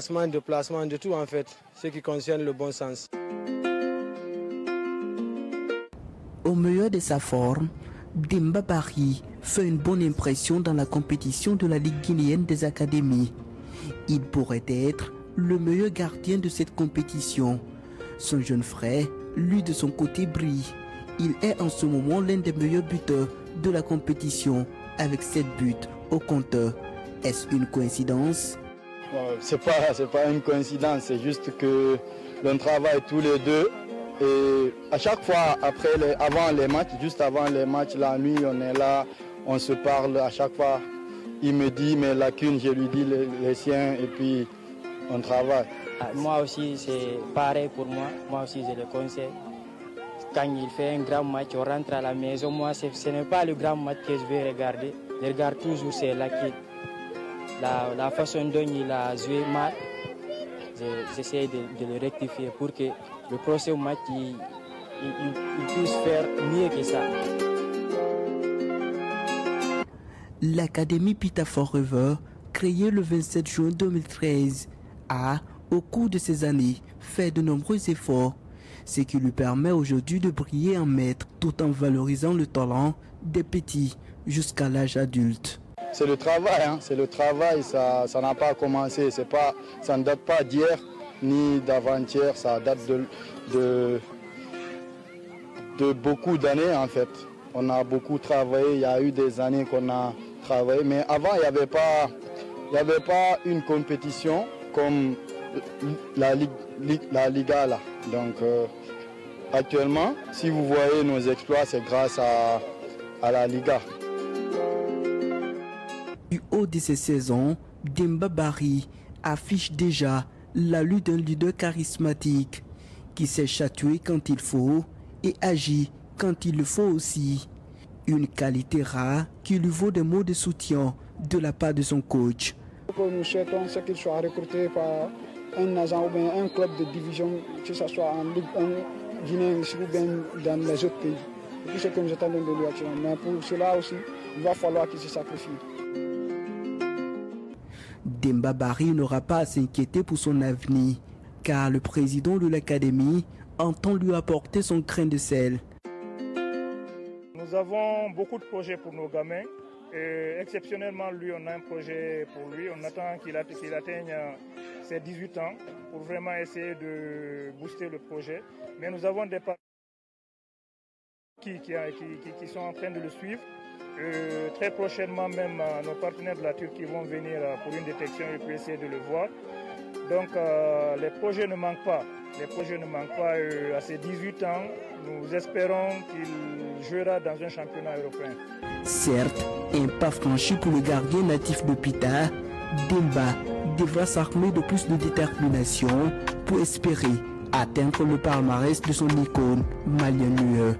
De placement, de tout en fait, ce qui concerne le bon sens. Au meilleur de sa forme, Demba Barry fait une bonne impression dans la compétition de la Ligue guinéenne des académies. Il pourrait être le meilleur gardien de cette compétition. Son jeune frère, lui de son côté, brille. Il est en ce moment l'un des meilleurs buteurs de la compétition avec 7 buts au compteur. Est-ce une coïncidence? C'est pas une coïncidence, c'est juste que l'on travaille tous les deux et à chaque fois avant les matchs, juste avant les matchs, la nuit on est là, on se parle à chaque fois. Il me dit mes lacunes, je lui dis les siens et puis on travaille. Moi aussi c'est pareil pour moi, moi aussi je le conseille. Quand il fait un grand match, on rentre à la maison, moi ce n'est pas le grand match que je vais regarder, je regarde toujours c'est lacunes. La façon dont il a joué mal, j'essaie de le rectifier pour que le prochain match, il puisse faire mieux que ça. L'Académie Pita Forever, créée le 27 juin 2013, a, au cours de ces années, fait de nombreux efforts, ce qui lui permet aujourd'hui de briller en maître tout en valorisant le talent des petits jusqu'à l'âge adulte. C'est le travail, ça n'a pas commencé, ça ne date pas d'hier ni d'avant-hier, ça date de beaucoup d'années en fait. On a beaucoup travaillé, il y a eu des années qu'on a travaillé, mais avant il n'y avait pas une compétition comme la Liga là. Donc actuellement, si vous voyez nos exploits, c'est grâce à la Liga. Du haut de ces saisons, Demba Barry affiche déjà l'allure d'un leader charismatique qui sait chatouiller quand il faut et agit quand il le faut aussi. Une qualité rare qui lui vaut des mots de soutien de la part de son coach. Ce que nous souhaitons, c'est qu'il soit recruté par un agent ou bien un club de division, que ce soit en Ligue 1 Guinée ou bien dans les autres pays. C'est tout ce que nous attendons de lui actuellement. Mais pour cela aussi, il va falloir qu'il se sacrifie. Demba Barry n'aura pas à s'inquiéter pour son avenir, car le président de l'académie entend lui apporter son grain de sel. Nous avons beaucoup de projets pour nos gamins. Et exceptionnellement, lui, on a un projet pour lui. On attend qu'il atteigne ses 18 ans pour vraiment essayer de booster le projet. Mais nous avons des partenaires qui sont en train de le suivre. Très prochainement, même nos partenaires de la Turquie vont venir pour une détection et puis essayer de le voir. Donc les projets ne manquent pas. À ses 18 ans, nous espérons qu'il jouera dans un championnat européen. Certes, un pas franchi pour le gardien natif de Pita, Demba devra s'armer de plus de détermination pour espérer atteindre le palmarès de son icône malien.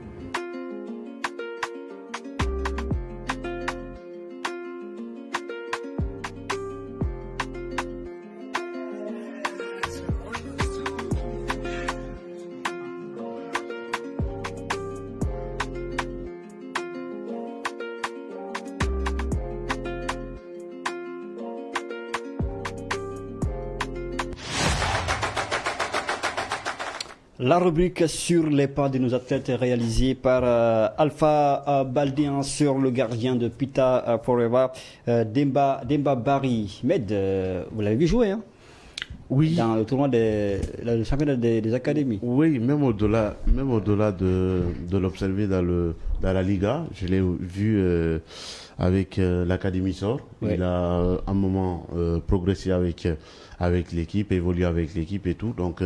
La rubrique sur les pas de nos athlètes est réalisée par Alpha Baldéan sur le gardien de Pita Forever, Demba Barry. Med, vous l'avez vu jouer, hein? Oui. Dans le tournoi le championnat des académies. Oui, même au-delà de l'observer dans la Liga, je l'ai vu avec l'académie SOR. Oui. Il a un moment progressé avec l'équipe, évolué avec l'équipe et tout. Donc